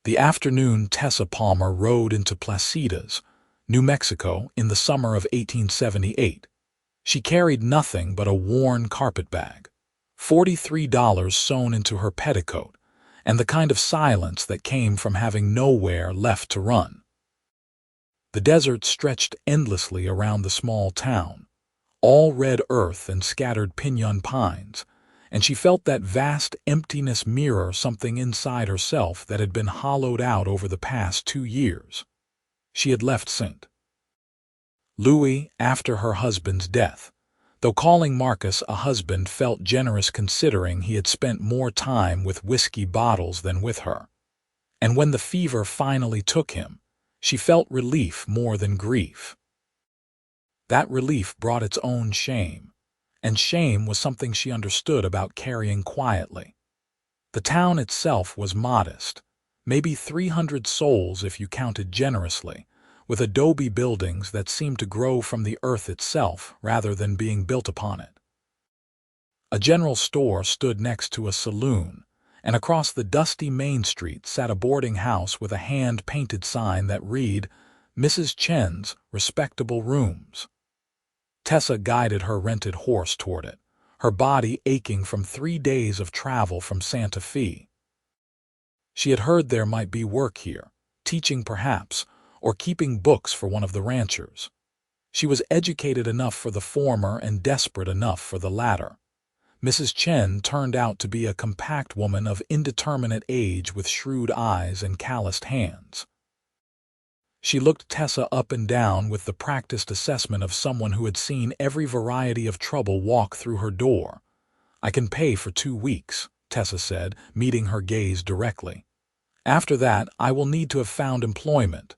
The afternoon Tessa Palmer rode into Placitas, New Mexico, in the summer of 1878. She carried nothing but a worn carpetbag, $43 sewn into her petticoat, and the kind of silence that came from having nowhere left to run. The desert stretched endlessly around the small town, all red earth and scattered piñon pines, and she felt that vast emptiness mirror something inside herself that had been hollowed out over the past 2 years. She had left St. Louis after her husband's death, though calling Marcus a husband felt generous considering he had spent more time with whiskey bottles than with her. And when the fever finally took him, she felt relief more than grief. That relief brought its own shame, and shame was something she understood about carrying quietly. The town itself was modest, maybe 300 souls if you counted generously, with adobe buildings that seemed to grow from the earth itself rather than being built upon it. A general store stood next to a saloon, and across the dusty main street sat a boarding house with a hand-painted sign that read, "Mrs. Chen's Respectable Rooms." Tessa guided her rented horse toward it, her body aching from 3 days of travel from Santa Fe. She had heard there might be work here, teaching perhaps, or keeping books for one of the ranchers. She was educated enough for the former and desperate enough for the latter. Mrs. Chen turned out to be a compact woman of indeterminate age with shrewd eyes and calloused hands. She looked Tessa up and down with the practiced assessment of someone who had seen every variety of trouble walk through her door. "I can pay for 2 weeks," Tessa said, meeting her gaze directly. "After that, I will need to have found employment."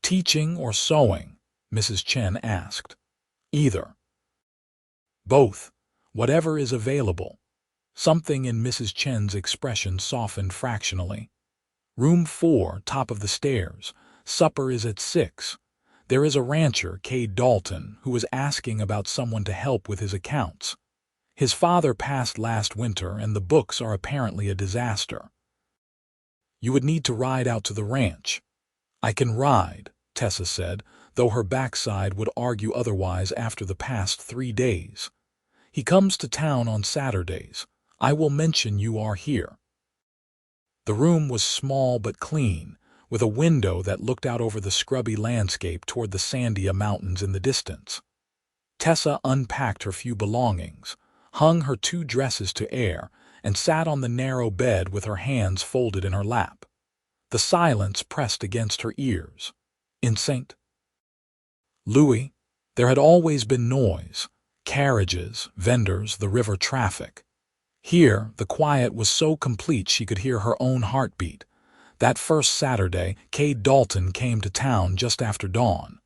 "Teaching or sewing?" Mrs. Chen asked. "Either." "Both. Whatever is available." Something in Mrs. Chen's expression softened fractionally. "Room 4, top of the stairs. Supper is at 6. There is a rancher, Kade Dalton, who was asking about someone to help with his accounts. His father passed last winter and the books are apparently a disaster. You would need to ride out to the ranch." "I can ride," Tessa said, though her backside would argue otherwise after the past 3 days. "He comes to town on Saturdays. I will mention you are here." The room was small but clean, with a window that looked out over the scrubby landscape toward the Sandia Mountains in the distance. Tessa unpacked her few belongings, hung her 2 dresses to air, and sat on the narrow bed with her hands folded in her lap. The silence pressed against her ears. In St. Louis, there had always been noise, carriages, vendors, the river traffic. Here, the quiet was so complete she could hear her own heartbeat. That first Saturday, Kade Dalton came to town just after dawn.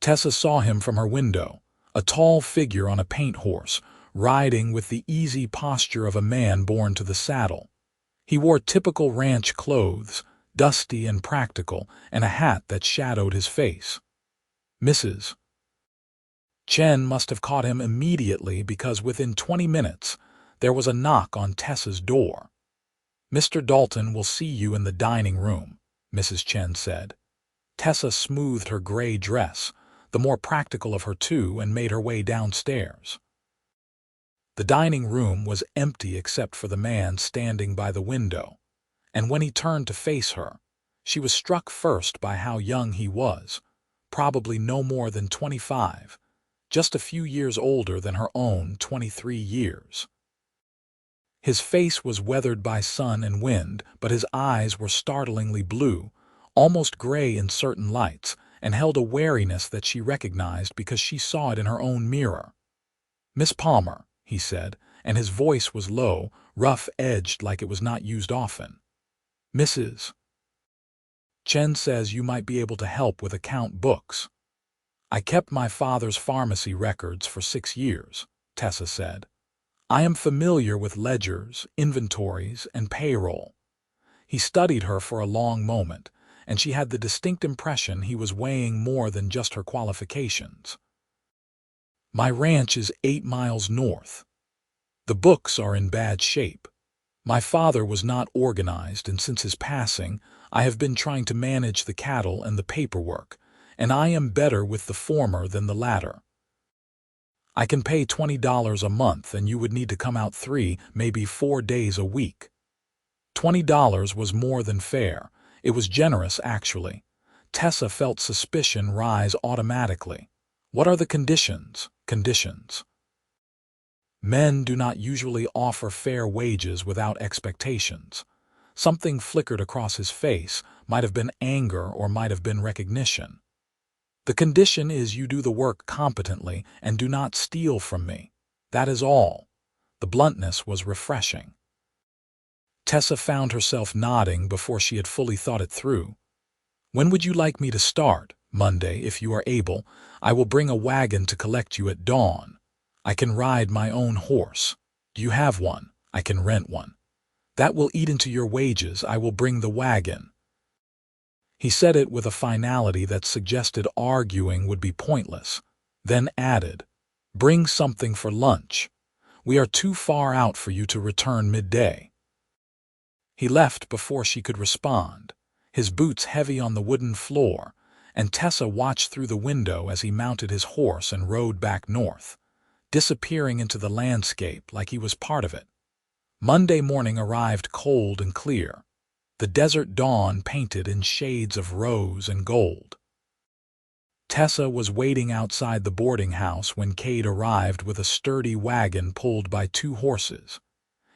Tessa saw him from her window, a tall figure on a paint horse, riding with the easy posture of a man born to the saddle. He wore typical ranch clothes, dusty and practical, and a hat that shadowed his face. Mrs. Chen must have caught him immediately because within 20 minutes, there was a knock on Tessa's door. "Mr. Dalton will see you in the dining room," Mrs. Chen said. Tessa smoothed her gray dress, the more practical of her 2, and made her way downstairs. The dining room was empty except for the man standing by the window, and when he turned to face her, she was struck first by how young he was, probably no more than 25, just a few years older than her own 23 years. His face was weathered by sun and wind, but his eyes were startlingly blue, almost gray in certain lights, and held a wariness that she recognized because she saw it in her own mirror. "Miss Palmer," he said, and his voice was low, rough-edged like it was not used often. "Mrs. Chen says you might be able to help with account books." "I kept my father's pharmacy records for 6 years," Tessa said. "I am familiar with ledgers, inventories, and payroll." He studied her for a long moment, and she had the distinct impression he was weighing more than just her qualifications. "My ranch is 8 miles north. The books are in bad shape." My father was not organized, and since his passing, I have been trying to manage the cattle and the paperwork, and I am better with the former than the latter. I can pay $20 a month, and you would need to come out 3, maybe 4 days a week. $20 was more than fair. It was generous, actually. Tessa felt suspicion rise automatically. What are the conditions? Conditions. Men do not usually offer fair wages without expectations. Something flickered across his face, might have been anger or might have been recognition. The condition is you do the work competently and do not steal from me. That is all. The bluntness was refreshing. Tessa found herself nodding before she had fully thought it through. When would you like me to start? Monday, if you are able. I will bring a wagon to collect you at dawn. I can ride my own horse. Do you have one? I can rent one. That will eat into your wages. I will bring the wagon. He said it with a finality that suggested arguing would be pointless, then added, "Bring something for lunch. We are too far out for you to return midday." He left before she could respond, his boots heavy on the wooden floor, and Tessa watched through the window as he mounted his horse and rode back north, disappearing into the landscape like he was part of it. Monday morning arrived cold and clear, the desert dawn painted in shades of rose and gold. Tessa was waiting outside the boarding house when Cade arrived with a sturdy wagon pulled by 2 horses.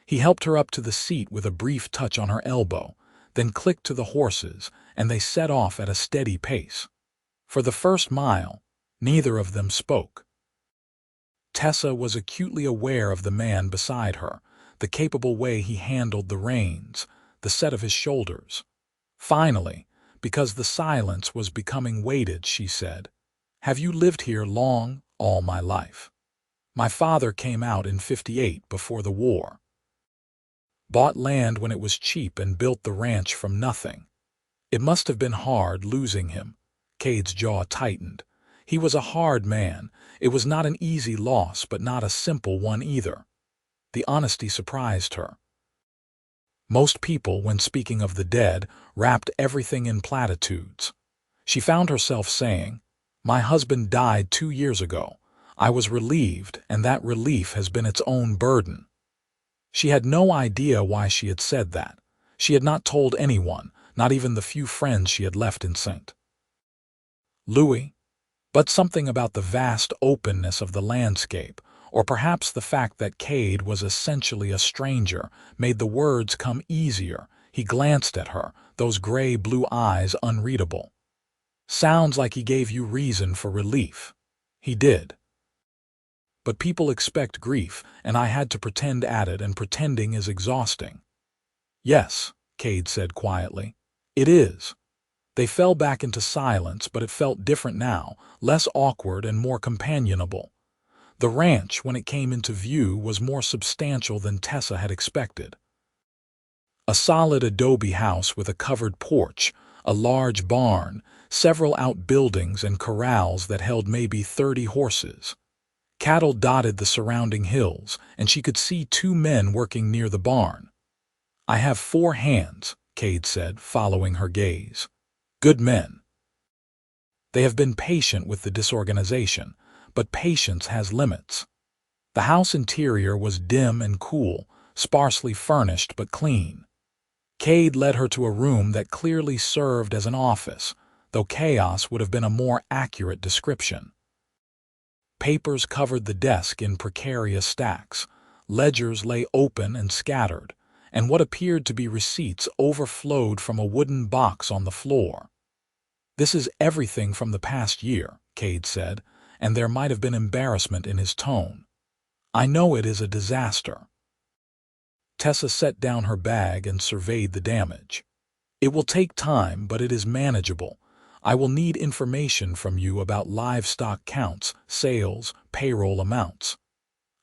He helped her up to the seat with a brief touch on her elbow, then clicked to the horses, and they set off at a steady pace. For the first mile, neither of them spoke. Tessa was acutely aware of the man beside her, the capable way he handled the reins, the set of his shoulders. Finally, because the silence was becoming weighted, she said, "Have you lived here long?" "All my life. My father came out in '58 before the war. Bought land when it was cheap and built the ranch from nothing. It must have been hard losing him." Cade's jaw tightened. He was a hard man. It was not an easy loss, but not a simple one either. The honesty surprised her. Most people, when speaking of the dead, wrapped everything in platitudes. She found herself saying, "My husband died 2 years ago. I was relieved, and that relief has been its own burden." She had no idea why she had said that. She had not told anyone, not even the few friends she had left in St. Louis. But something about the vast openness of the landscape, or perhaps the fact that Cade was essentially a stranger, made the words come easier. He glanced at her, those gray-blue eyes unreadable. "Sounds like he gave you reason for relief." He did. "But people expect grief, and I had to pretend at it, and pretending is exhausting." "Yes," Cade said quietly. "It is." They fell back into silence, but it felt different now, less awkward and more companionable. The ranch, when it came into view, was more substantial than Tessa had expected. A solid adobe house with a covered porch, a large barn, several outbuildings and corrals that held maybe 30 horses. Cattle dotted the surrounding hills, and she could see 2 men working near the barn. "I have 4 hands," Cade said, following her gaze. "Good men. They have been patient with the disorganization, but patience has limits." The house interior was dim and cool, sparsely furnished but clean. Cade led her to a room that clearly served as an office, though chaos would have been a more accurate description. Papers covered the desk in precarious stacks, ledgers lay open and scattered, and what appeared to be receipts overflowed from a wooden box on the floor. "This is everything from the past year," Cade said, and there might have been embarrassment in his tone. "I know it is a disaster." Tessa set down her bag and surveyed the damage. "It will take time, but it is manageable. I will need information from you about livestock counts, sales, payroll amounts."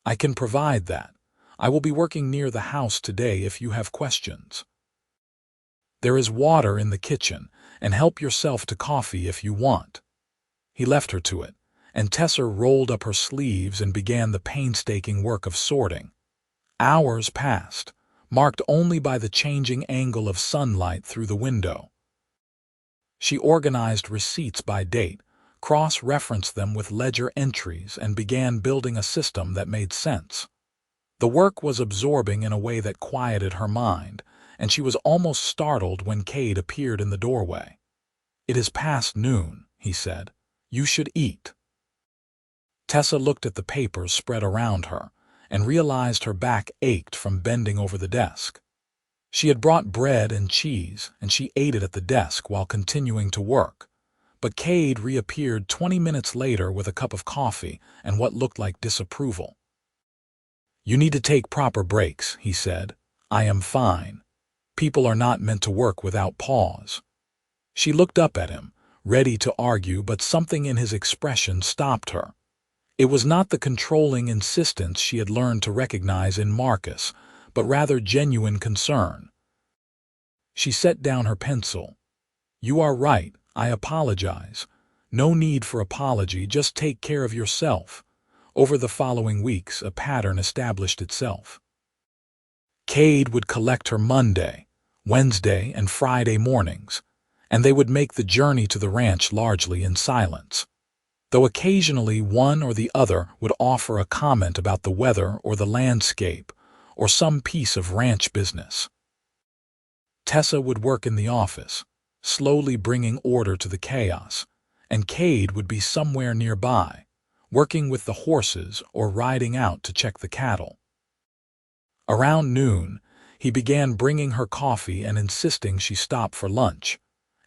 "I can provide that. I will be working near the house today if you have questions. There is water in the kitchen, and help yourself to coffee if you want." He left her to it, and Tessa rolled up her sleeves and began the painstaking work of sorting. Hours passed. marked only by the changing angle of sunlight through the window. She organized receipts by date, cross-referenced them with ledger entries, and began building a system that made sense. The work was absorbing in a way that quieted her mind, and she was almost startled when Cade appeared in the doorway. "It is past noon," he said. "You should eat." Tessa looked at the papers spread around her and realized her back ached from bending over the desk. She had brought bread and cheese, and she ate it at the desk while continuing to work. But Cade reappeared 20 minutes later with a cup of coffee and what looked like disapproval. "You need to take proper breaks," he said. "I am fine. People are not meant to work without pause." She looked up at him, ready to argue, but something in his expression stopped her. It was not the controlling insistence she had learned to recognize in Marcus, but rather genuine concern. She set down her pencil. "You are right. I apologize. No need for apology, just take care of yourself." Over the following weeks, a pattern established itself. Cade would collect her Monday, Wednesday, and Friday mornings, and they would make the journey to the ranch largely in silence, though occasionally one or the other would offer a comment about the weather or the landscape or some piece of ranch business. Tessa would work in the office, slowly bringing order to the chaos, and Cade would be somewhere nearby, working with the horses or riding out to check the cattle. Around noon, he began bringing her coffee and insisting she stop for lunch,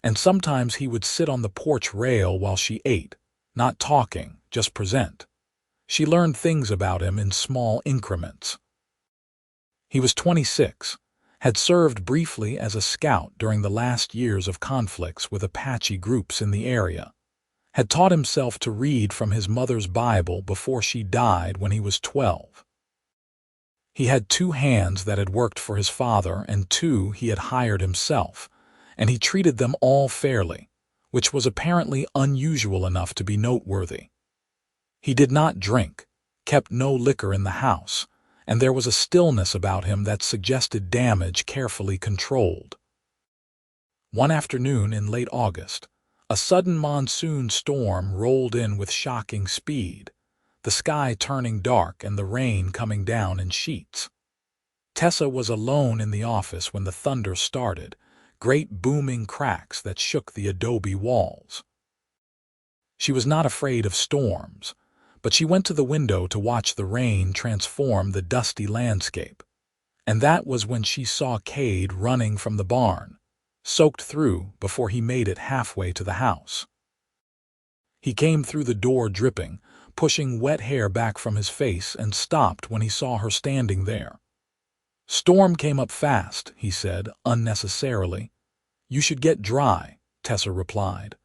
and sometimes he would sit on the porch rail while she ate, not talking, just present. She learned things about him in small increments. He was 26, had served briefly as a scout during the last years of conflicts with Apache groups in the area, had taught himself to read from his mother's Bible before she died when he was 12. He had 2 hands that had worked for his father and 2 he had hired himself, and he treated them all fairly, which was apparently unusual enough to be noteworthy. He did not drink, kept no liquor in the house, and there was a stillness about him that suggested damage carefully controlled. One afternoon in late August, a sudden monsoon storm rolled in with shocking speed, the sky turning dark and the rain coming down in sheets. Tessa was alone in the office when the thunder started, great booming cracks that shook the adobe walls. She was not afraid of storms, but she went to the window to watch the rain transform the dusty landscape. And that was when she saw Cade running from the barn, soaked through before he made it halfway to the house. He came through the door dripping, pushing wet hair back from his face, and stopped when he saw her standing there. "Storm came up fast," he said, unnecessarily. "You should get dry," Tessa replied.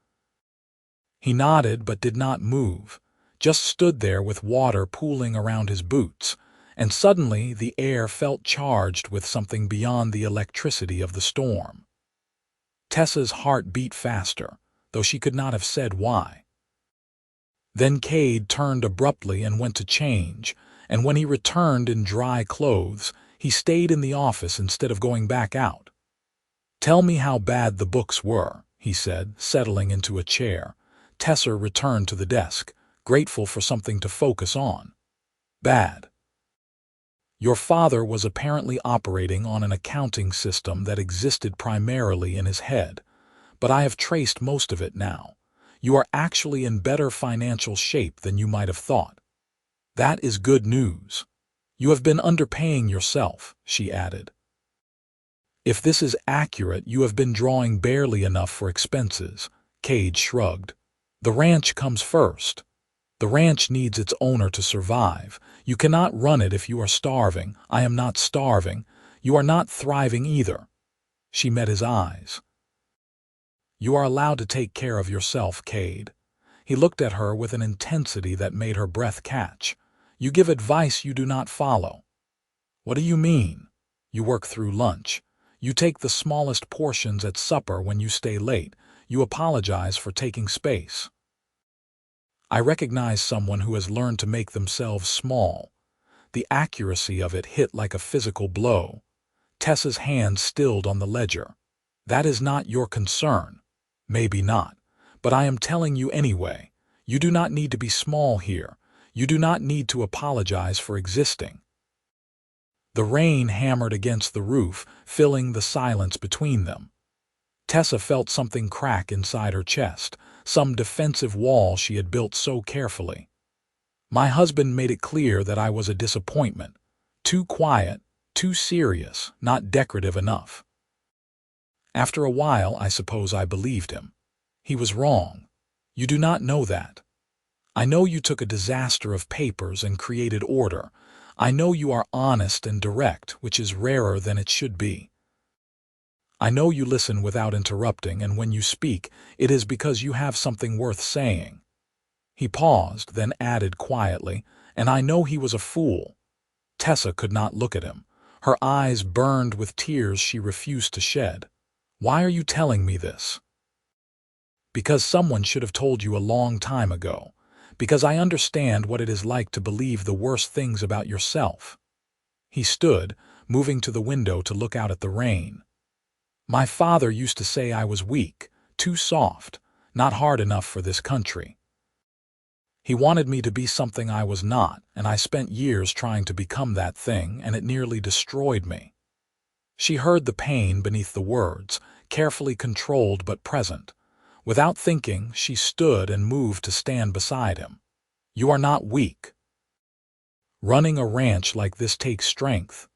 He nodded but did not move, just stood there with water pooling around his boots, and suddenly the air felt charged with something beyond the electricity of the storm. Tessa's heart beat faster, though she could not have said why. Then Cade turned abruptly and went to change, and when he returned in dry clothes, he stayed in the office instead of going back out. "Tell me how bad the books were," he said, settling into a chair. Tessa returned to the desk, grateful for something to focus on. "Bad. Your father was apparently operating on an accounting system that existed primarily in his head, but I have traced most of it now. You are actually in better financial shape than you might have thought. That is good news. You have been underpaying yourself," she added. "If this is accurate, you have been drawing barely enough for expenses," Cade shrugged. "The ranch comes first. The ranch needs its owner to survive. You cannot run it if you are starving. I am not starving. You are not thriving either." She met his eyes. "You are allowed to take care of yourself, Cade." He looked at her with an intensity that made her breath catch. "You give advice you do not follow." "What do you mean?" "You work through lunch. You take the smallest portions at supper when you stay late. You apologize for taking space." I recognize someone who has learned to make themselves small. The accuracy of it hit like a physical blow. Tessa's hand stilled on the ledger. That is not your concern. Maybe not. But I am telling you anyway. You do not need to be small here. You do not need to apologize for existing. The rain hammered against the roof, filling the silence between them. Tessa felt something crack inside her chest, some defensive wall she had built so carefully. My husband made it clear that I was a disappointment. Too quiet, too serious, not decorative enough. After a while, I suppose I believed him. He was wrong. You do not know that. I know you took a disaster of papers and created order. I know you are honest and direct, which is rarer than it should be. I know you listen without interrupting, and when you speak, it is because you have something worth saying. He paused, then added quietly, and I know he was a fool. Tessa could not look at him. Her eyes burned with tears she refused to shed. Why are you telling me this? Because someone should have told you a long time ago. Because I understand what it is like to believe the worst things about yourself. He stood, moving to the window to look out at the rain. My father used to say I was weak, too soft, not hard enough for this country. He wanted me to be something I was not, and I spent years trying to become that thing, and it nearly destroyed me. She heard the pain beneath the words, carefully controlled but present. Without thinking, she stood and moved to stand beside him. You are not weak. Running a ranch like this takes strength.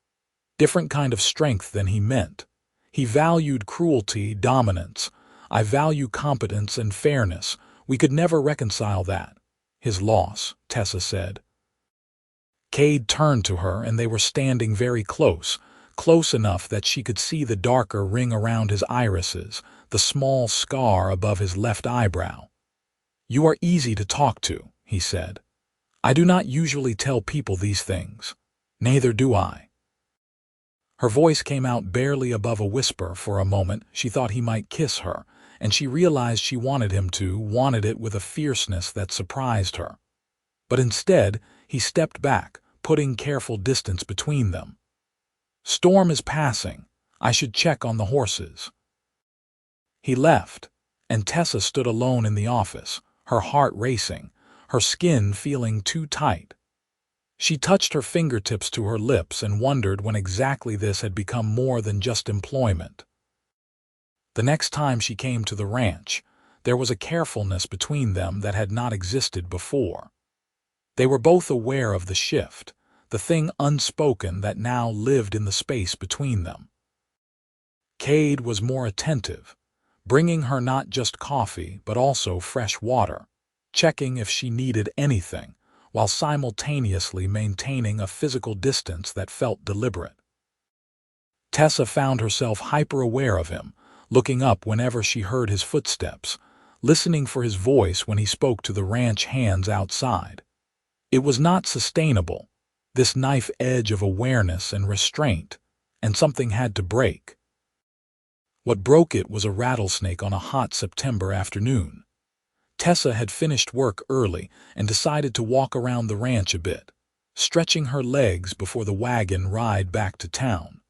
Different kind of strength than he meant. He valued cruelty, dominance. I value competence and fairness. We could never reconcile that. His loss, Tessa said. Cade turned to her, and they were standing very close, close enough that she could see the darker ring around his irises, the small scar above his left eyebrow. You are easy to talk to, he said. I do not usually tell people these things. Neither do I. Her voice came out barely above a whisper. For a moment she thought he might kiss her, and she realized she wanted him to, wanted it with a fierceness that surprised her. But instead, he stepped back, putting careful distance between them. Storm is passing. I should check on the horses. He left, and Tessa stood alone in the office, her heart racing, her skin feeling too tight. She touched her fingertips to her lips and wondered when exactly this had become more than just employment. The next time she came to the ranch, there was a carefulness between them that had not existed before. They were both aware of the shift, the thing unspoken that now lived in the space between them. Cade was more attentive, bringing her not just coffee but also fresh water, checking if she needed anything, while simultaneously maintaining a physical distance that felt deliberate. Tessa found herself hyper-aware of him, looking up whenever she heard his footsteps, listening for his voice when he spoke to the ranch hands outside. It was not sustainable, this knife edge of awareness and restraint, and something had to break. What broke it was a rattlesnake on a hot September afternoon. Tessa had finished work early and decided to walk around the ranch a bit, stretching her legs before the wagon ride back to town.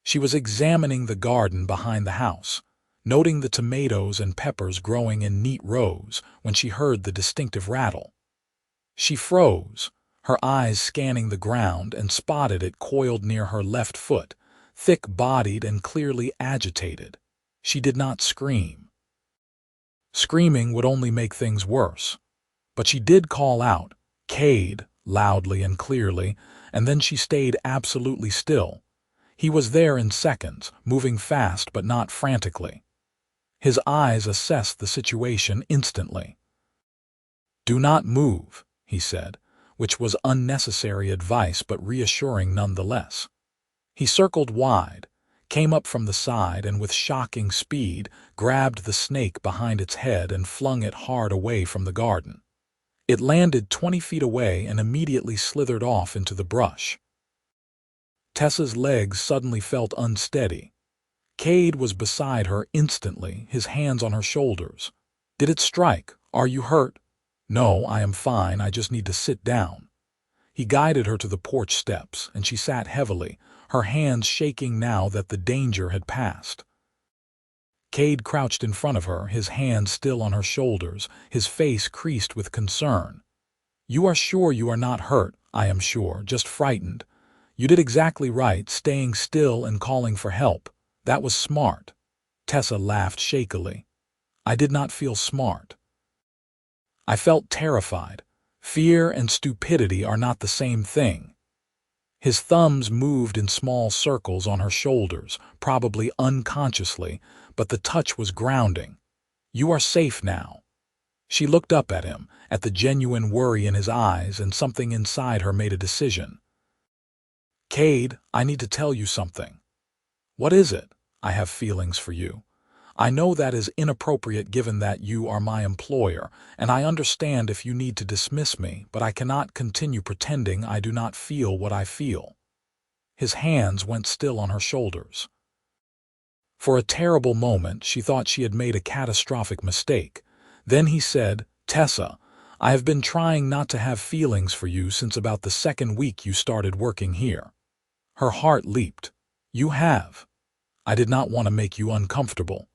She was examining the garden behind the house, noting the tomatoes and peppers growing in neat rows when she heard the distinctive rattle. She froze, her eyes scanning the ground, and spotted it coiled near her left foot, thick-bodied and clearly agitated. She did not scream. Screaming would only make things worse. But she did call out, "Cade," loudly and clearly, and then she stayed absolutely still. He was there in seconds, moving fast but not frantically. His eyes assessed the situation instantly. "Do not move," he said, which was unnecessary advice but reassuring nonetheless. He circled wide, came up from the side, and with shocking speed grabbed the snake behind its head and flung it hard away from the garden. It landed 20 feet away and immediately slithered off into the brush. Tessa's legs suddenly felt unsteady. Cade was beside her instantly, his hands on her shoulders. "Did it strike? Are you hurt?" "No, I am fine. I just need to sit down." He guided her to the porch steps, and she sat heavily, her hands shaking now that the danger had passed. Cade crouched in front of her, his hands still on her shoulders, his face creased with concern. "You are sure you are not hurt?" "I am sure, just frightened." "You did exactly right, staying still and calling for help. That was smart." Tessa laughed shakily. "I did not feel smart. I felt terrified. Fear and stupidity are not the same thing." His thumbs moved in small circles on her shoulders, probably unconsciously, but the touch was grounding. "You are safe now." She looked up at him, at the genuine worry in his eyes, and something inside her made a decision. "Cade, I need to tell you something." "What is it?" "I have feelings for you. I know that is inappropriate given that you are my employer, and I understand if you need to dismiss me, but I cannot continue pretending I do not feel what I feel." His hands went still on her shoulders. For a terrible moment, she thought she had made a catastrophic mistake. Then he said, "Tessa, I have been trying not to have feelings for you since about the second week you started working here." Her heart leaped. "You have. I did not want to make you uncomfortable.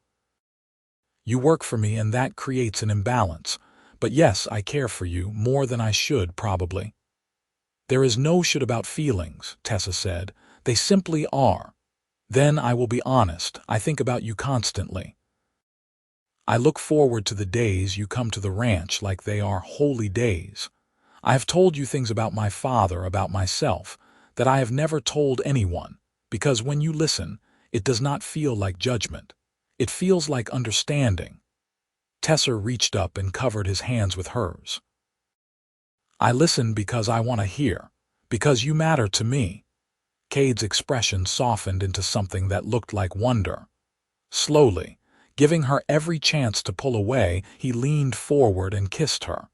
You work for me and that creates an imbalance. But yes, I care for you, more than I should, probably." "There is no should about feelings," Tessa said. "They simply are. Then I will be honest, I think about you constantly. I look forward to the days you come to the ranch like they are holy days. I have told you things about my father, about myself, that I have never told anyone, because when you listen, it does not feel like judgment. It feels like understanding." Tessa reached up and covered his hands with hers. "I listen because I want to hear, because you matter to me." Cade's expression softened into something that looked like wonder. Slowly, giving her every chance to pull away, he leaned forward and kissed her.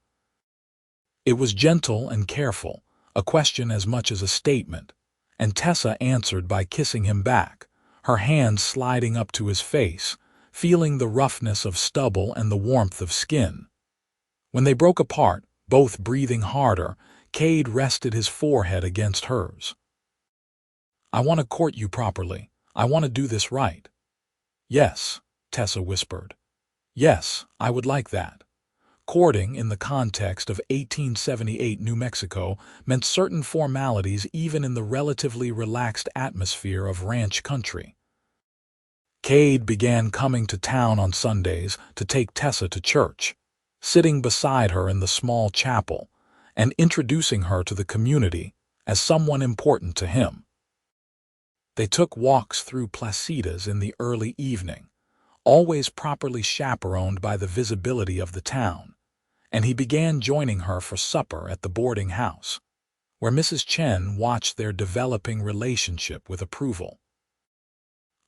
It was gentle and careful, a question as much as a statement, and Tessa answered by kissing him back, her hands sliding up to his face, feeling the roughness of stubble and the warmth of skin. When they broke apart, both breathing harder, Cade rested his forehead against hers. "I want to court you properly. I want to do this right." "Yes," Tessa whispered. "Yes, I would like that." Courting, in the context of 1878 New Mexico, meant certain formalities even in the relatively relaxed atmosphere of ranch country. Cade began coming to town on Sundays to take Tessa to church, sitting beside her in the small chapel, and introducing her to the community as someone important to him. They took walks through Placitas in the early evening, always properly chaperoned by the visibility of the town, and he began joining her for supper at the boarding house, where Mrs. Chen watched their developing relationship with approval.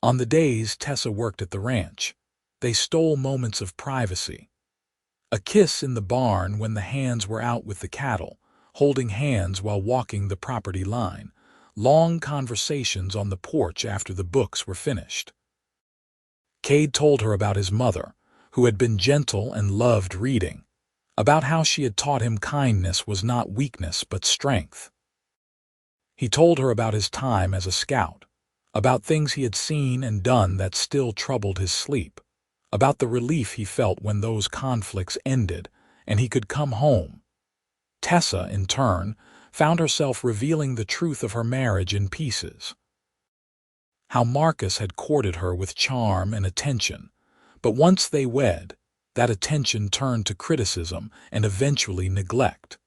On the days Tessa worked at the ranch, they stole moments of privacy. A kiss in the barn when the hands were out with the cattle, holding hands while walking the property line, long conversations on the porch after the books were finished. Cade told her about his mother, who had been gentle and loved reading, about how she had taught him kindness was not weakness but strength. He told her about his time as a scout, about things he had seen and done that still troubled his sleep, about the relief he felt when those conflicts ended and he could come home. Tessa, in turn, found herself revealing the truth of her marriage in pieces. How Marcus had courted her with charm and attention, but once they wed, that attention turned to criticism and eventually neglect.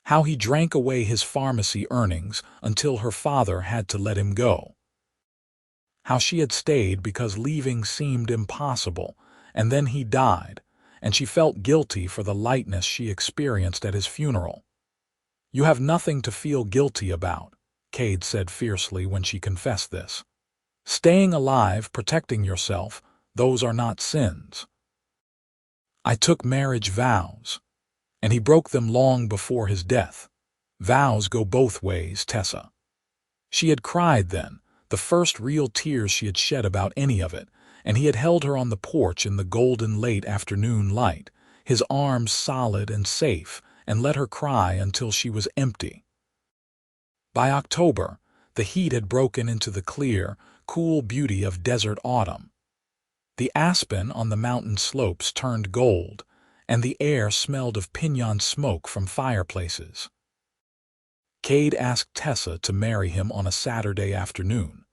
How he drank away his pharmacy earnings until her father had to let him go. How she had stayed because leaving seemed impossible, and then he died, and she felt guilty for the lightness she experienced at his funeral. "You have nothing to feel guilty about," Cade said fiercely when she confessed this. "Staying alive, protecting yourself, those are not sins." "I took marriage vows, and he broke them long before his death. Vows go both ways, Tessa." She had cried then, the first real tears she had shed about any of it, and he had held her on the porch in the golden late afternoon light, his arms solid and safe, and let her cry until she was empty. By October, The heat had broken into the clear, cool beauty of desert autumn. The aspen on the mountain slopes turned gold, and the air smelled of piñon smoke from fireplaces. Cade asked Tessa to marry him on a Saturday afternoon,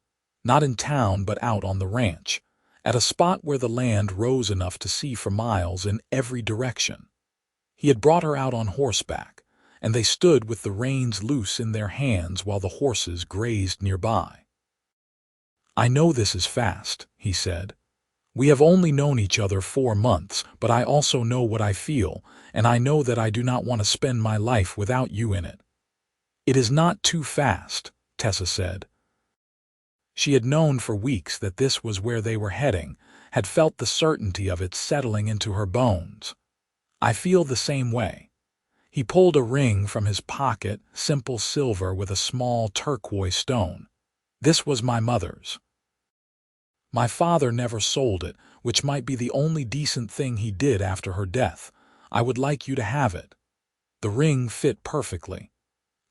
not in town but out on the ranch, at a spot where the land rose enough to see for miles in every direction. He had brought her out on horseback, and they stood with the reins loose in their hands while the horses grazed nearby. "I know this is fast," he said. "We have only known each other 4 months, but I also know what I feel, and I know that I do not want to spend my life without you in it." "It is not too fast," Tessa said. She had known for weeks that this was where they were heading, had felt the certainty of it settling into her bones. "I feel the same way." He pulled a ring from his pocket, simple silver with a small turquoise stone. "This was my mother's. My father never sold it, which might be the only decent thing he did after her death. I would like you to have it." The ring fit perfectly.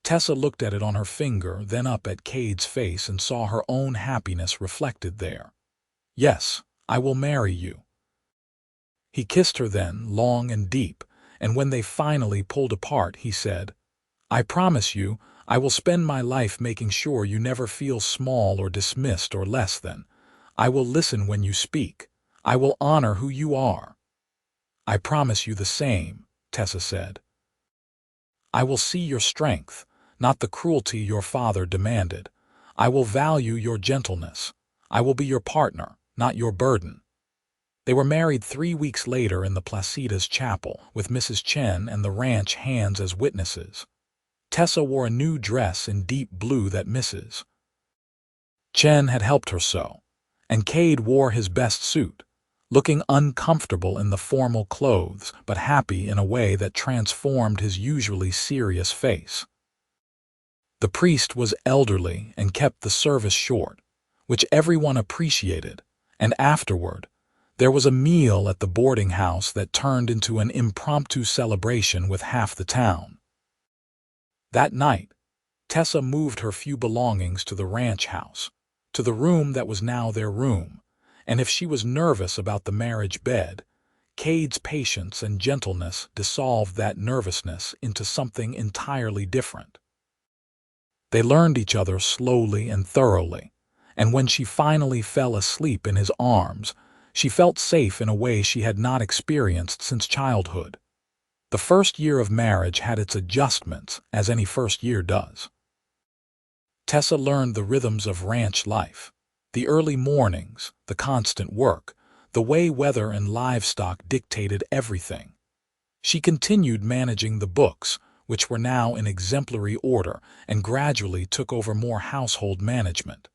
Tessa looked at it on her finger, then up at Cade's face and saw her own happiness reflected there. "Yes, I will marry you." He kissed her then, long and deep, and when they finally pulled apart, he said, "I promise you, I will spend my life making sure you never feel small or dismissed or less than. I will listen when you speak. I will honor who you are." "I promise you the same," Tessa said. "I will see your strength, not the cruelty your father demanded. I will value your gentleness. I will be your partner, not your burden." They were married 3 weeks later in the Placitas chapel, with Mrs. Chen and the ranch hands as witnesses. Tessa wore a new dress in deep blue that Mrs. Chen had helped her sew, and Cade wore his best suit, looking uncomfortable in the formal clothes but happy in a way that transformed his usually serious face. The priest was elderly and kept the service short, which everyone appreciated, and afterward, there was a meal at the boarding house that turned into an impromptu celebration with half the town. That night, Tessa moved her few belongings to the ranch house, to the room that was now their room, and if she was nervous about the marriage bed, Cade's patience and gentleness dissolved that nervousness into something entirely different. They learned each other slowly and thoroughly, and when she finally fell asleep in his arms, she felt safe in a way she had not experienced since childhood. The first year of marriage had its adjustments, as any first year does. Tessa learned the rhythms of ranch life, the early mornings, the constant work, the way weather and livestock dictated everything. She continued managing the books, which were now in exemplary order, and gradually took over more household management.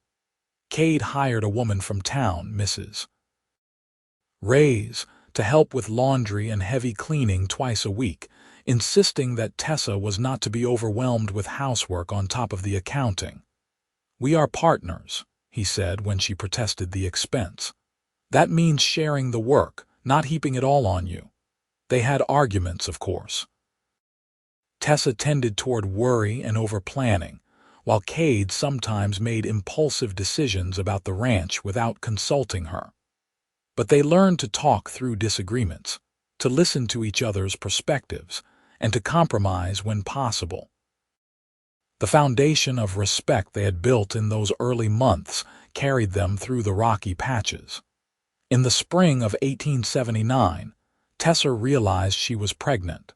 Cade hired a woman from town, Mrs. Reyes, to help with laundry and heavy cleaning twice a week, insisting that Tessa was not to be overwhelmed with housework on top of the accounting. "We are partners," he said when she protested the expense. "That means sharing the work, not heaping it all on you." They had arguments, of course. Tessa tended toward worry and over-planning, while Cade sometimes made impulsive decisions about the ranch without consulting her. But they learned to talk through disagreements, to listen to each other's perspectives, and to compromise when possible. The foundation of respect they had built in those early months carried them through the rocky patches. In the spring of 1879, Tessa realized she was pregnant.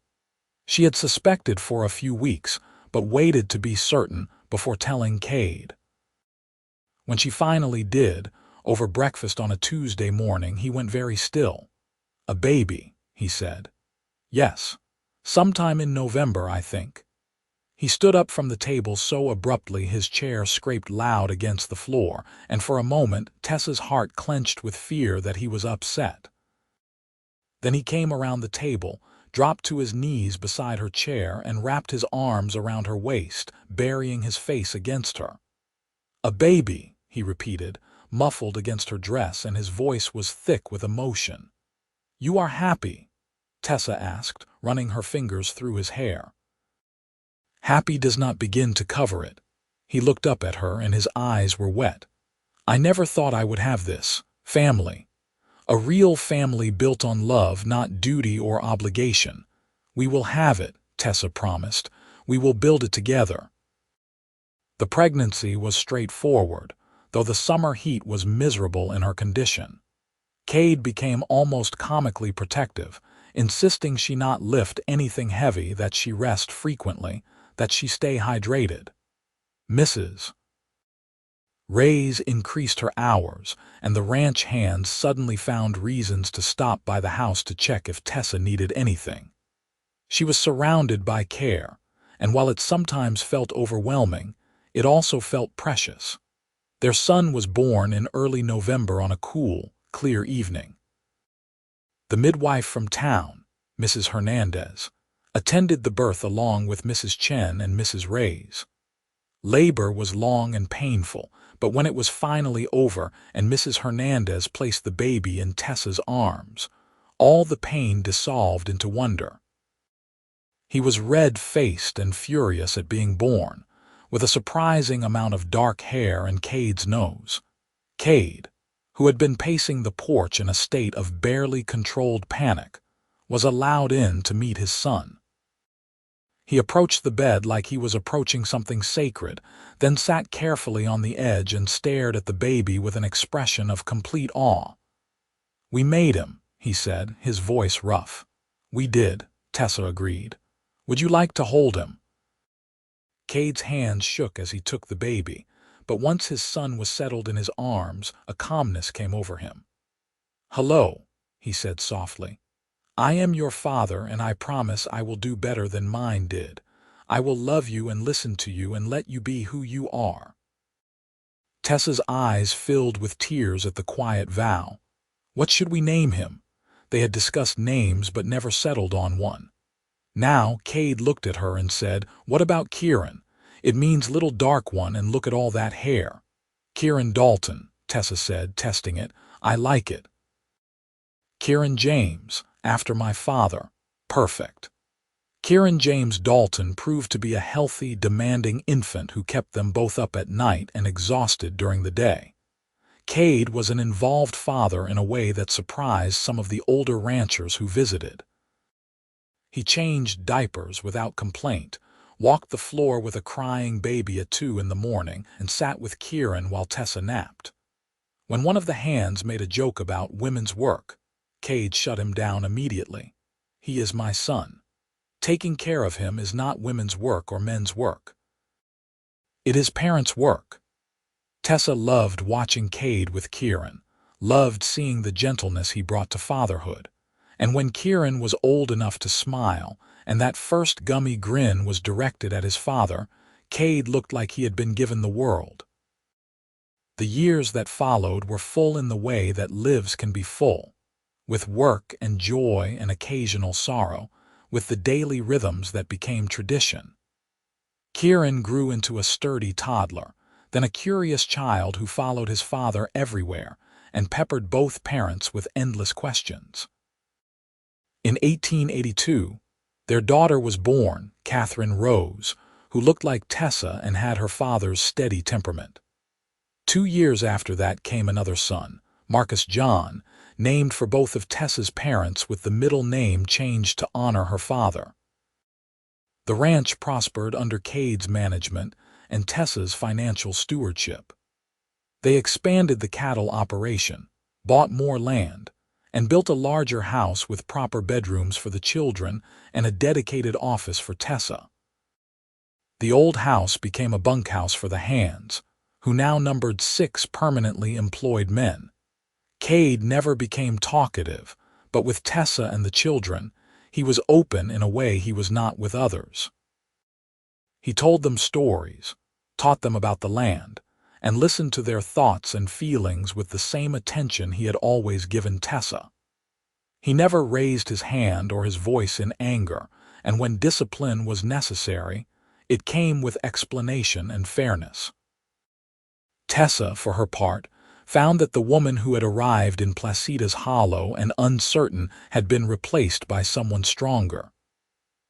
She had suspected for a few weeks, but waited to be certain before telling Cade. When she finally did, over breakfast on a Tuesday morning, he went very still. "A baby," he said. "Yes, sometime in November, I think." He stood up from the table so abruptly his chair scraped loud against the floor, and for a moment Tessa's heart clenched with fear that he was upset. Then he came around the table, dropped to his knees beside her chair, and wrapped his arms around her waist, burying his face against her. "A baby," he repeated, muffled against her dress, and his voice was thick with emotion. "You are happy?" Tessa asked, running her fingers through his hair. "Happy does not begin to cover it," He looked up at her and his eyes were wet. "I never thought I would have this. Family. A real family built on love, not duty or obligation. We will have it," Tessa promised. "We will build it together." The pregnancy was straightforward, though the summer heat was miserable in her condition. Cade became almost comically protective, insisting she not lift anything heavy, that she rest frequently, that she stay hydrated. Mrs. Ray's increased her hours, and the ranch hands suddenly found reasons to stop by the house to check if Tessa needed anything. She was surrounded by care, and while it sometimes felt overwhelming, it also felt precious. Their son was born in early November on a cool, clear evening. The midwife from town, Mrs. Hernandez, attended the birth along with Mrs. Chen and Mrs. Reyes. Labor was long and painful, but when it was finally over and Mrs. Hernandez placed the baby in Tessa's arms, all the pain dissolved into wonder. He was red-faced and furious at being born, with a surprising amount of dark hair and Cade's nose. Cade, who had been pacing the porch in a state of barely controlled panic, was allowed in to meet his son. He approached the bed like he was approaching something sacred, then sat carefully on the edge and stared at the baby with an expression of complete awe. "We made him," he said, his voice rough. "We did," Tessa agreed. "Would you like to hold him?" Cade's hands shook as he took the baby, but once his son was settled in his arms, a calmness came over him. "Hello," he said softly. "I am your father, and I promise I will do better than mine did. I will love you and listen to you and let you be who you are." Tessa's eyes filled with tears at the quiet vow. What should we name him? They had discussed names but never settled on one. Now Cade looked at her and said, "What about Kieran? It means little dark one, and look at all that hair." "Kieran Dalton," Tessa said, testing it. "I like it." "Kieran James, after my father. Perfect." Kieran James Dalton proved to be a healthy, demanding infant who kept them both up at night and exhausted during the day. Cade was an involved father in a way that surprised some of the older ranchers who visited. He changed diapers without complaint, walked the floor with a crying baby at 2 in the morning, and sat with Kieran while Tessa napped. When one of the hands made a joke about women's work, Cade shut him down immediately. "He is my son. Taking care of him is not women's work or men's work. It is parents' work." Tessa loved watching Cade with Kieran, loved seeing the gentleness he brought to fatherhood. And when Kieran was old enough to smile, and that first gummy grin was directed at his father, Cade looked like he had been given the world. The years that followed were full in the way that lives can be full, with work and joy and occasional sorrow, with the daily rhythms that became tradition. Kieran grew into a sturdy toddler, then a curious child who followed his father everywhere and peppered both parents with endless questions. In 1882, their daughter was born, Catherine Rose, who looked like Tessa and had her father's steady temperament. 2 years after that came another son, Marcus John, named for both of Tessa's parents with the middle name changed to honor her father. The ranch prospered under Cade's management and Tessa's financial stewardship. They expanded the cattle operation, bought more land, and built a larger house with proper bedrooms for the children and a dedicated office for Tessa. The old house became a bunkhouse for the hands, who now numbered 6 permanently employed men. Cade never became talkative, but with Tessa and the children, he was open in a way he was not with others. He told them stories, taught them about the land, and listened to their thoughts and feelings with the same attention he had always given Tessa. He never raised his hand or his voice in anger, and when discipline was necessary, it came with explanation and fairness. Tessa, for her part, found that the woman who had arrived in Placitas hollow and uncertain had been replaced by someone stronger.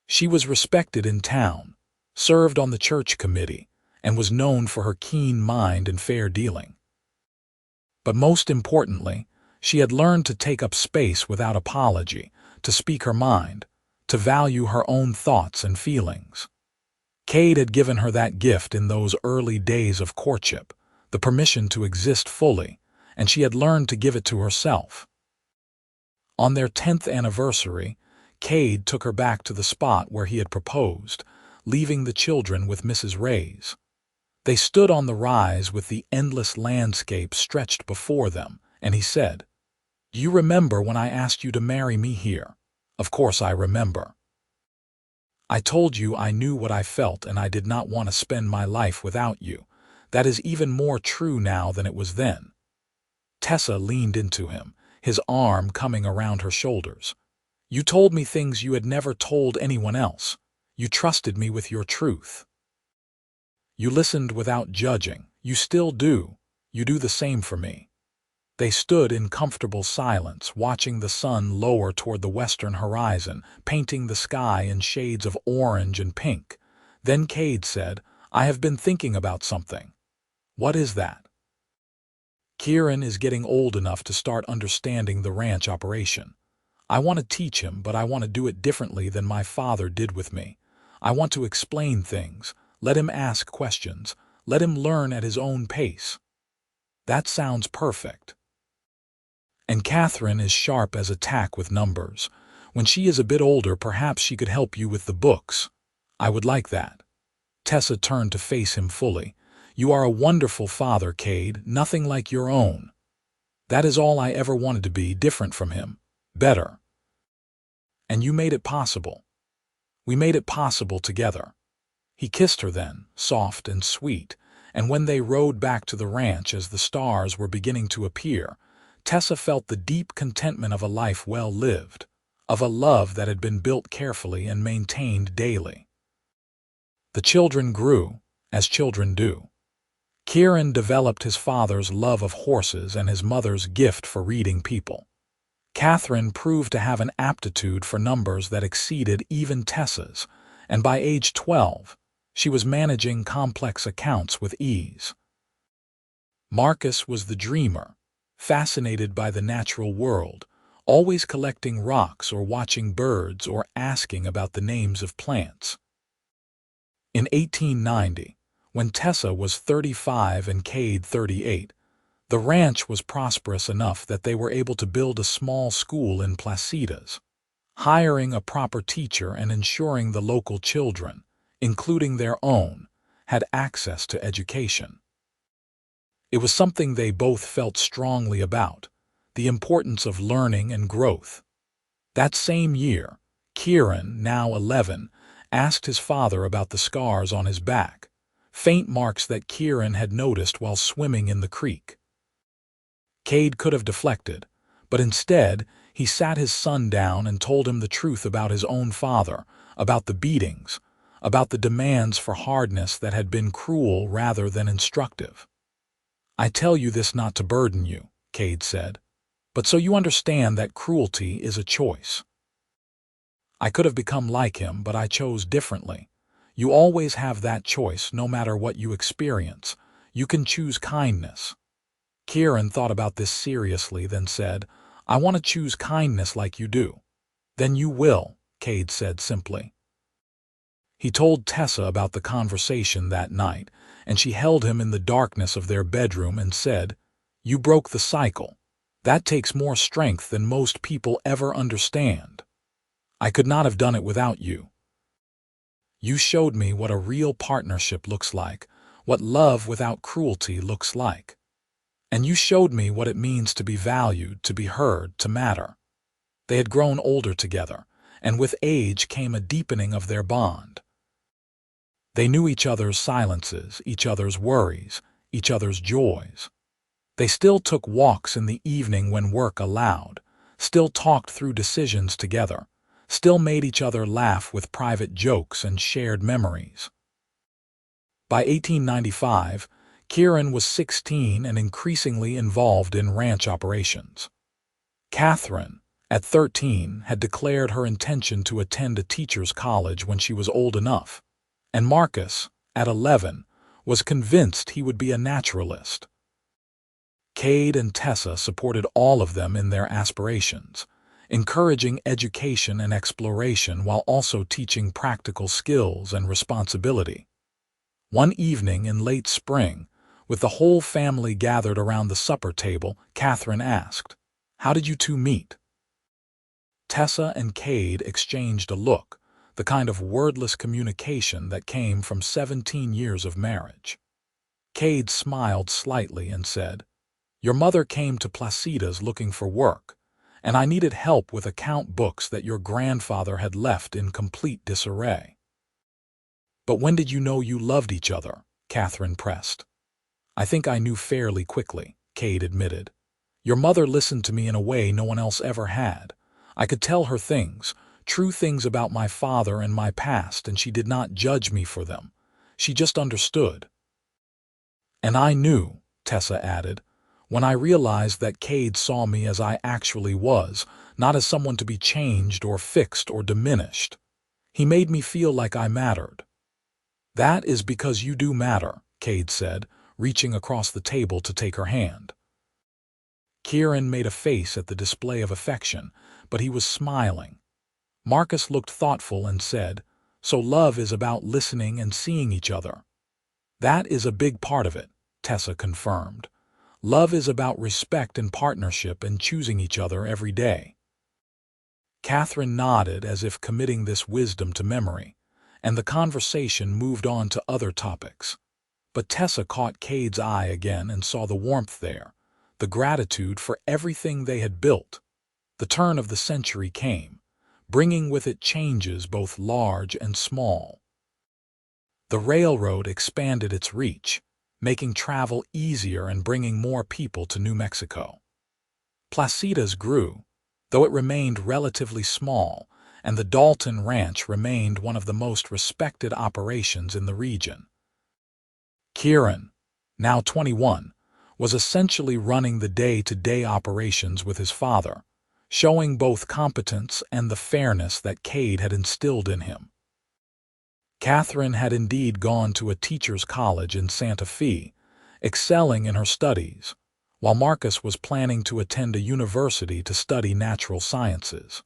She was respected in town, served on the church committee, and was known for her keen mind and fair dealing. But most importantly, she had learned to take up space without apology, to speak her mind, to value her own thoughts and feelings. Cade had given her that gift in those early days of courtship, the permission to exist fully, and she had learned to give it to herself. On their 10th anniversary, Cade took her back to the spot where he had proposed, leaving the children with Mrs. Ray's. They stood on the rise with the endless landscape stretched before them, and he said, "Do you remember when I asked you to marry me here?" "Of course I remember. I told you I knew what I felt and I did not want to spend my life without you. That is even more true now than it was then." Tessa leaned into him, his arm coming around her shoulders. "You told me things you had never told anyone else. You trusted me with your truth. You listened without judging. You still do. You do the same for me." They stood in comfortable silence, watching the sun lower toward the western horizon, painting the sky in shades of orange and pink. Then Cade said, "I have been thinking about something." "What is that?" "Kieran is getting old enough to start understanding the ranch operation. I want to teach him, but I want to do it differently than my father did with me. I want to explain things, let him ask questions, let him learn at his own pace." "That sounds perfect." "And Catherine is sharp as a tack with numbers. When she is a bit older, perhaps she could help you with the books." "I would like that." Tessa turned to face him fully. "You are a wonderful father, Cade, nothing like your own." "That is all I ever wanted to be, different from him. Better. And you made it possible. We made it possible together." He kissed her then, soft and sweet, and when they rode back to the ranch as the stars were beginning to appear, Tessa felt the deep contentment of a life well lived, of a love that had been built carefully and maintained daily. The children grew, as children do. Kieran developed his father's love of horses and his mother's gift for reading people. Catherine proved to have an aptitude for numbers that exceeded even Tessa's, and by age 12, she was managing complex accounts with ease. Marcus was the dreamer, fascinated by the natural world, always collecting rocks or watching birds or asking about the names of plants. In 1890, when Tessa was 35 and Cade 38, the ranch was prosperous enough that they were able to build a small school in Placitas, hiring a proper teacher and ensuring the local children, including their own, had access to education. It was something they both felt strongly about, the importance of learning and growth. That same year, Kieran, now 11, asked his father about the scars on his back, faint marks that Kieran had noticed while swimming in the creek. Cade could have deflected, but instead he sat his son down and told him the truth about his own father, about the beatings, about the demands for hardness that had been cruel rather than instructive. "I tell you this not to burden you," Cade said, "but so you understand that cruelty is a choice. I could have become like him, but I chose differently. You always have that choice, no matter what you experience. You can choose kindness." Kieran thought about this seriously, then said, "I want to choose kindness like you do." "Then you will," Cade said simply. He told Tessa about the conversation that night, and she held him in the darkness of their bedroom and said, "You broke the cycle. That takes more strength than most people ever understand. I could not have done it without you. You showed me what a real partnership looks like, what love without cruelty looks like. And you showed me what it means to be valued, to be heard, to matter." They had grown older together, and with age came a deepening of their bond. They knew each other's silences, each other's worries, each other's joys. They still took walks in the evening when work allowed, still talked through decisions together, still made each other laugh with private jokes and shared memories. By 1895, Kieran was 16 and increasingly involved in ranch operations. Catherine, at 13, had declared her intention to attend a teacher's college when she was old enough, and Marcus, at 11, was convinced he would be a naturalist. Cade and Tessa supported all of them in their aspirations, encouraging education and exploration while also teaching practical skills and responsibility. One evening in late spring, with the whole family gathered around the supper table, Catherine asked, "How did you two meet?" Tessa and Cade exchanged a look, the kind of wordless communication that came from 17 years of marriage. Cade smiled slightly and said, "Your mother came to Placitas looking for work, and I needed help with account books that your grandfather had left in complete disarray." "But when did you know you loved each other?" Catherine pressed. "I think I knew fairly quickly," Cade admitted. "Your mother listened to me in a way no one else ever had. I could tell her things, true things about my father and my past, and she did not judge me for them. She just understood." "And I knew," Tessa added, "when I realized that Cade saw me as I actually was, not as someone to be changed or fixed or diminished. He made me feel like I mattered." "That is because you do matter," Cade said, reaching across the table to take her hand. Kieran made a face at the display of affection, but he was smiling. Marcus looked thoughtful and said, "So love is about listening and seeing each other." "That is a big part of it," Tessa confirmed. "Love is about respect and partnership and choosing each other every day." Catherine nodded as if committing this wisdom to memory, and the conversation moved on to other topics. But Tessa caught Cade's eye again and saw the warmth there, the gratitude for everything they had built. The turn of the century came, bringing with it changes both large and small. The railroad expanded its reach, making travel easier and bringing more people to New Mexico. Placitas grew, though it remained relatively small, and the Dalton Ranch remained one of the most respected operations in the region. Kieran, now 21, was essentially running the day-to-day operations with his father, showing both competence and the fairness that Cade had instilled in him. Catherine had indeed gone to a teacher's college in Santa Fe, excelling in her studies, while Marcus was planning to attend a university to study natural sciences.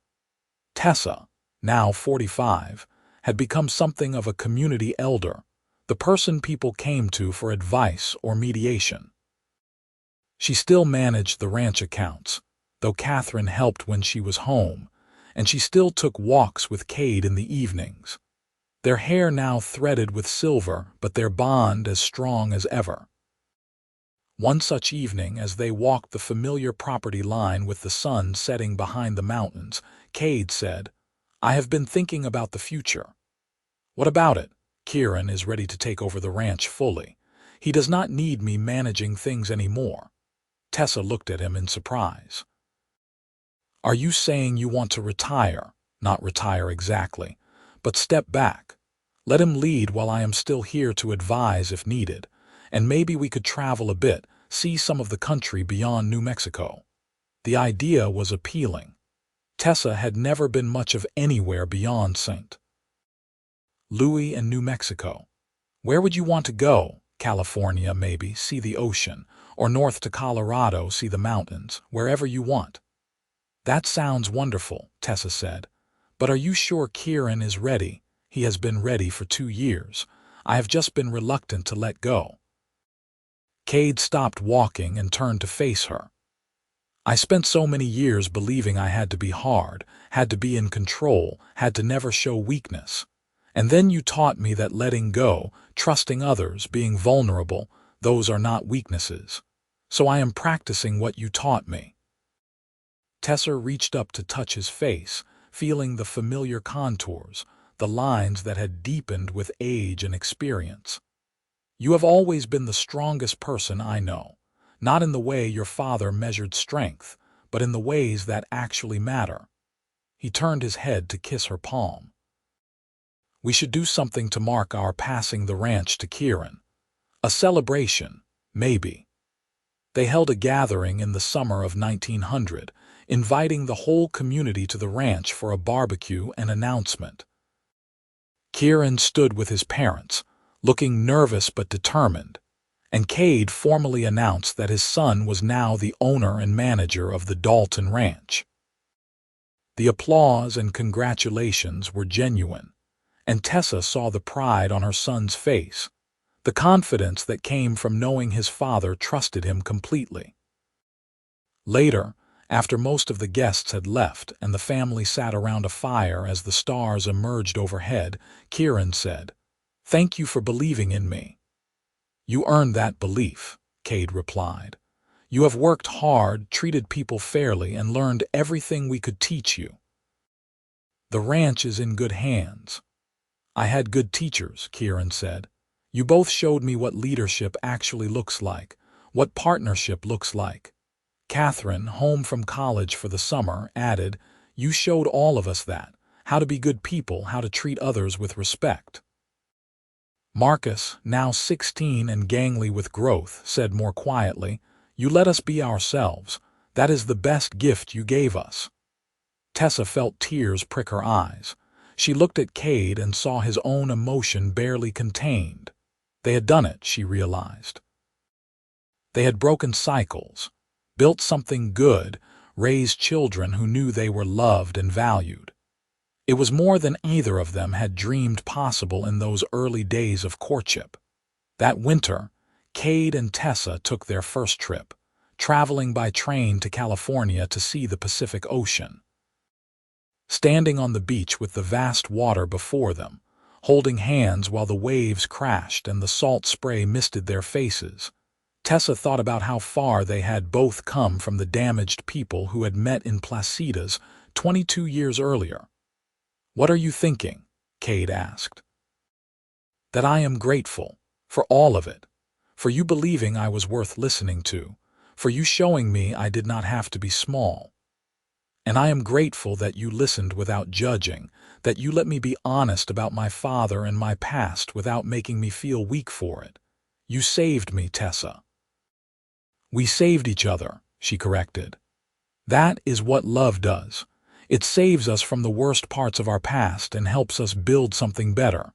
Tessa, now 45, had become something of a community elder, the person people came to for advice or mediation. She still managed the ranch accounts, though Catherine helped when she was home, and she still took walks with Cade in the evenings. Their hair now threaded with silver, but their bond as strong as ever. One such evening, as they walked the familiar property line with the sun setting behind the mountains, Cade said, "I have been thinking about the future." "What about it?" "Kieran is ready to take over the ranch fully. He does not need me managing things anymore." Tessa looked at him in surprise. "Are you saying you want to retire?" "Not retire exactly, but step back. Let him lead while I am still here to advise if needed, and maybe we could travel a bit, see some of the country beyond New Mexico." The idea was appealing. Tessa had never been much of anywhere beyond St. Louis and New Mexico. "Where would you want to go?" "California, maybe, see the ocean, or north to Colorado, see the mountains, wherever you want." "That sounds wonderful," Tessa said. "But are you sure Kieran is ready?" "He has been ready for 2 years. I have just been reluctant to let go." Cade stopped walking and turned to face her. "I spent so many years believing I had to be hard, had to be in control, had to never show weakness. And then you taught me that letting go, trusting others, being vulnerable, those are not weaknesses. So I am practicing what you taught me." Tessa reached up to touch his face, feeling the familiar contours, the lines that had deepened with age and experience. "You have always been the strongest person I know, not in the way your father measured strength, but in the ways that actually matter." He turned his head to kiss her palm. "We should do something to mark our passing the ranch to Kieran. A celebration, maybe." They held a gathering in the summer of 1900, inviting the whole community to the ranch for a barbecue and announcement. Kieran stood with his parents, looking nervous but determined, and Cade formally announced that his son was now the owner and manager of the Dalton Ranch. The applause and congratulations were genuine, and Tessa saw the pride on her son's face, the confidence that came from knowing his father trusted him completely. Later, after most of the guests had left and the family sat around a fire as the stars emerged overhead, Kieran said, "Thank you for believing in me." "You earned that belief," Cade replied. "You have worked hard, treated people fairly, and learned everything we could teach you. The ranch is in good hands." "I had good teachers," Kieran said. "You both showed me what leadership actually looks like, what partnership looks like." Catherine, home from college for the summer, added, "You showed all of us that, how to be good people, how to treat others with respect." Marcus, now 16 and gangly with growth, said more quietly, "You let us be ourselves. That is the best gift you gave us." Tessa felt tears prick her eyes. She looked at Cade and saw his own emotion barely contained. They had done it, she realized. They had broken cycles, built something good, raised children who knew they were loved and valued. It was more than either of them had dreamed possible in those early days of courtship. That winter, Cade and Tessa took their first trip, traveling by train to California to see the Pacific Ocean. Standing on the beach with the vast water before them, holding hands while the waves crashed and the salt spray misted their faces, Tessa thought about how far they had both come from the damaged people who had met in Placitas 22 years earlier. "What are you thinking?" Cade asked. "That I am grateful, for all of it, for you believing I was worth listening to, for you showing me I did not have to be small. And I am grateful that you listened without judging, that you let me be honest about my father and my past without making me feel weak for it. You saved me, Tessa." "We saved each other," she corrected. "That is what love does. It saves us from the worst parts of our past and helps us build something better."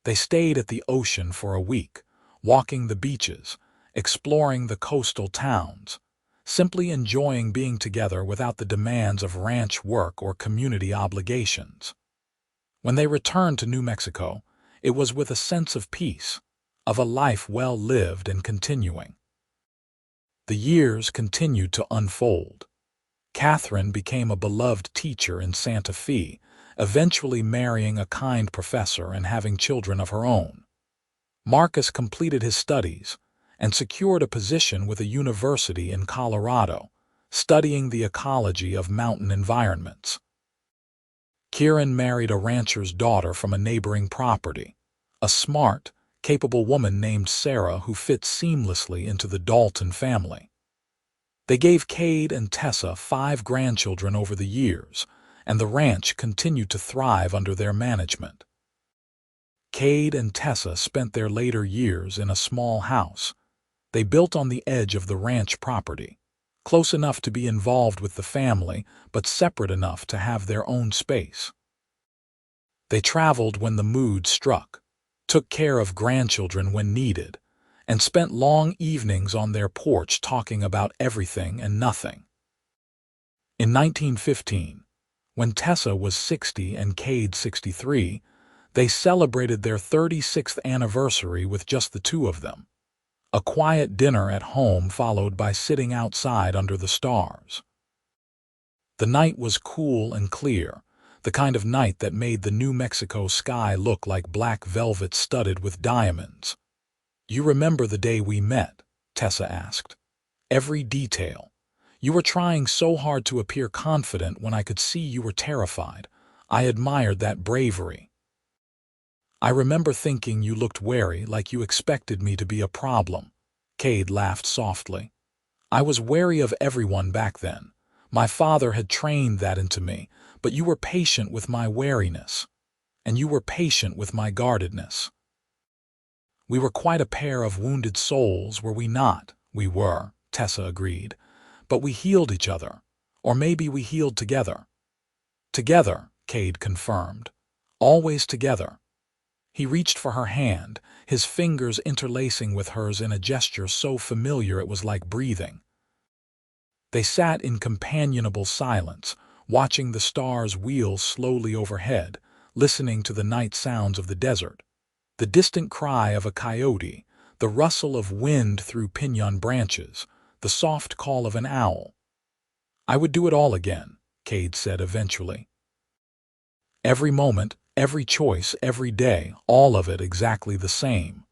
They stayed at the ocean for a week, walking the beaches, exploring the coastal towns, simply enjoying being together without the demands of ranch work or community obligations. When they returned to New Mexico, it was with a sense of peace, of a life well lived and continuing. The years continued to unfold. Catherine became a beloved teacher in Santa Fe, eventually marrying a kind professor and having children of her own. Marcus completed his studies and secured a position with a university in Colorado, studying the ecology of mountain environments. Kieran married a rancher's daughter from a neighboring property, a smart, capable woman named Sarah who fit seamlessly into the Dalton family. They gave Cade and Tessa 5 grandchildren over the years, and the ranch continued to thrive under their management. Cade and Tessa spent their later years in a small house. They built on the edge of the ranch property, close enough to be involved with the family, but separate enough to have their own space. They traveled when the mood struck, took care of grandchildren when needed, and spent long evenings on their porch talking about everything and nothing. In 1915, when Tessa was 60 and Cade 63, they celebrated their 36th anniversary with just the two of them. A quiet dinner at home followed by sitting outside under the stars. The night was cool and clear, the kind of night that made the New Mexico sky look like black velvet studded with diamonds. "You remember the day we met?" Tessa asked. "Every detail. You were trying so hard to appear confident when I could see you were terrified. I admired that bravery." "I remember thinking you looked wary, like you expected me to be a problem." Cade laughed softly. "I was wary of everyone back then. My father had trained that into me, but you were patient with my wariness, and you were patient with my guardedness. We were quite a pair of wounded souls, were we not?" "We were," Tessa agreed. "But we healed each other. Or maybe we healed together." "Together," Cade confirmed. "Always together." He reached for her hand, his fingers interlacing with hers in a gesture so familiar it was like breathing. They sat in companionable silence, watching the stars wheel slowly overhead, listening to the night sounds of the desert. The distant cry of a coyote, the rustle of wind through piñon branches, the soft call of an owl. "I would do it all again," Cade said eventually. "Every moment, every choice, every day, all of it exactly the same."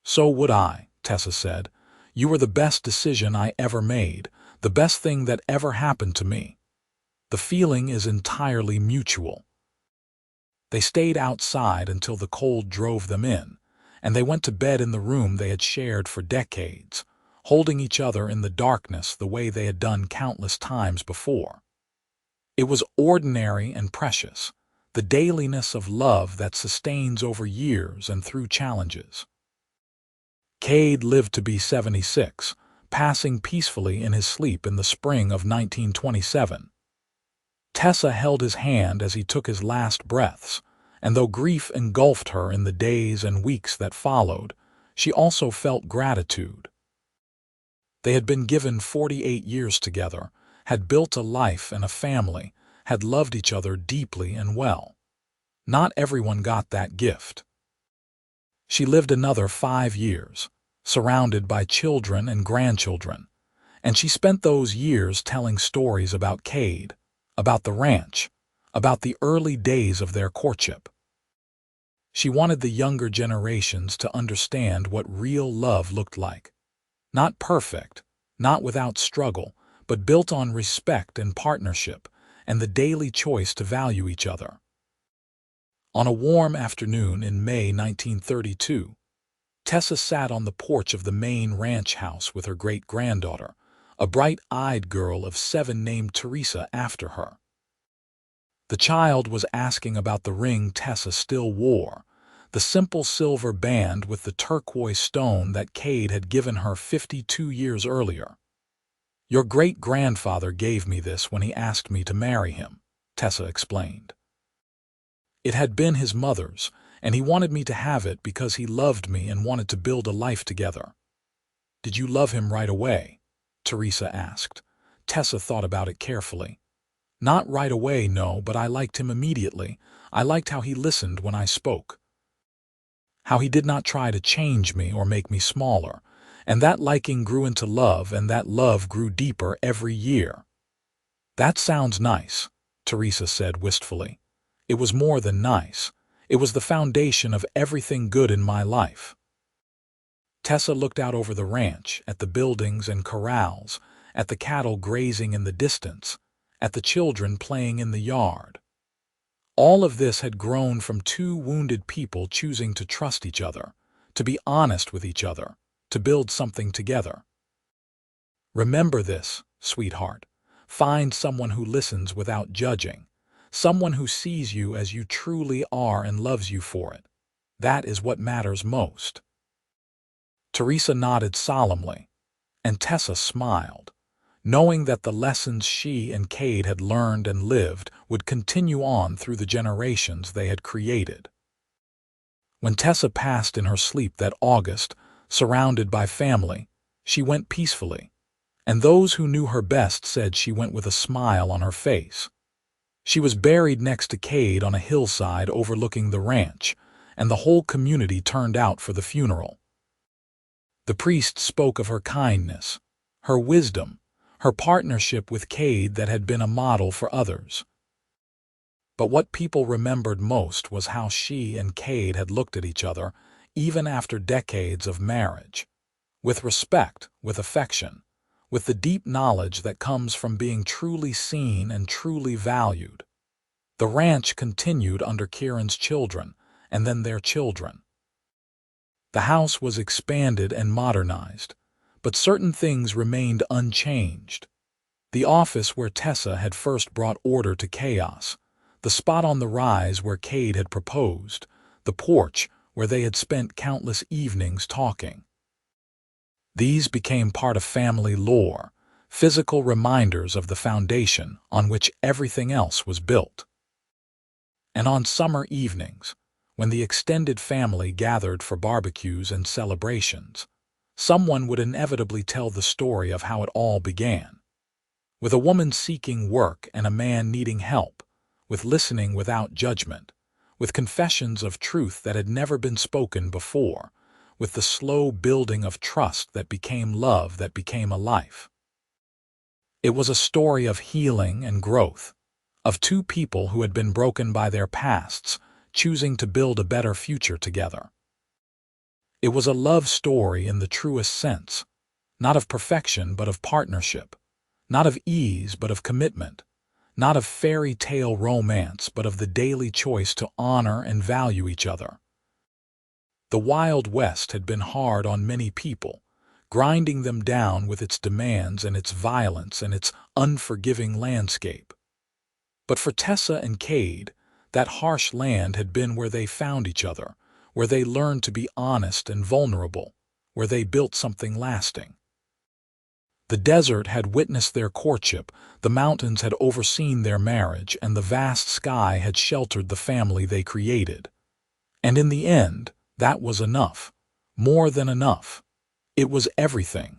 "So would I," Tessa said. "You were the best decision I ever made, the best thing that ever happened to me." The feeling is entirely mutual. They stayed outside until the cold drove them in, and they went to bed in the room they had shared for decades, holding each other in the darkness the way they had done countless times before. It was ordinary and precious, the dailiness of love that sustains over years and through challenges. Cade lived to be 76, passing peacefully in his sleep in the spring of 1927. Tessa held his hand as he took his last breaths, and though grief engulfed her in the days and weeks that followed, she also felt gratitude. They had been given 48 years together, had built a life and a family, had loved each other deeply and well. Not everyone got that gift. She lived another 5 years, surrounded by children and grandchildren, and she spent those years telling stories about Cade, about the ranch, about the early days of their courtship. She wanted the younger generations to understand what real love looked like. Not perfect, not without struggle, but built on respect and partnership, and the daily choice to value each other. On a warm afternoon in May 1932, Tessa sat on the porch of the main ranch house with her great-granddaughter, a bright-eyed girl of 7 named Teresa after her. The child was asking about the ring Tessa still wore, the simple silver band with the turquoise stone that Cade had given her 52 years earlier. "Your great-grandfather gave me this when he asked me to marry him," Tessa explained. "It had been his mother's, and he wanted me to have it because he loved me and wanted to build a life together." "Did you love him right away?" Teresa asked. Tessa thought about it carefully. "Not right away, no, but I liked him immediately. I liked how he listened when I spoke. How he did not try to change me or make me smaller, and that liking grew into love, and that love grew deeper every year." "That sounds nice," Teresa said wistfully. "It was more than nice. It was the foundation of everything good in my life." Tessa looked out over the ranch, at the buildings and corrals, at the cattle grazing in the distance, at the children playing in the yard. All of this had grown from 2 wounded people choosing to trust each other, to be honest with each other, to build something together. "Remember this, sweetheart. Find someone who listens without judging, someone who sees you as you truly are and loves you for it. That is what matters most." Teresa nodded solemnly, and Tessa smiled, knowing that the lessons she and Cade had learned and lived would continue on through the generations they had created. When Tessa passed in her sleep that August, surrounded by family, she went peacefully, and those who knew her best said she went with a smile on her face. She was buried next to Cade on a hillside overlooking the ranch, and the whole community turned out for the funeral. The priest spoke of her kindness, her wisdom, her partnership with Cade that had been a model for others. But what people remembered most was how she and Cade had looked at each other, even after decades of marriage. With respect, with affection, with the deep knowledge that comes from being truly seen and truly valued. The ranch continued under Kieran's children, and then their children. The house was expanded and modernized, but certain things remained unchanged. The office where Tessa had first brought order to chaos, the spot on the rise where Cade had proposed, the porch where they had spent countless evenings talking. These became part of family lore, physical reminders of the foundation on which everything else was built. And on summer evenings, when the extended family gathered for barbecues and celebrations, someone would inevitably tell the story of how it all began. With a woman seeking work and a man needing help, with listening without judgment, with confessions of truth that had never been spoken before, with the slow building of trust that became love that became a life. It was a story of healing and growth, of two people who had been broken by their pasts, choosing to build a better future together. It was a love story in the truest sense, not of perfection but of partnership, not of ease but of commitment, not of fairy tale romance but of the daily choice to honor and value each other. The Wild West had been hard on many people, grinding them down with its demands and its violence and its unforgiving landscape. But for Tessa and Cade, that harsh land had been where they found each other, where they learned to be honest and vulnerable, where they built something lasting. The desert had witnessed their courtship, the mountains had overseen their marriage, and the vast sky had sheltered the family they created. And in the end, that was enough, more than enough. It was everything.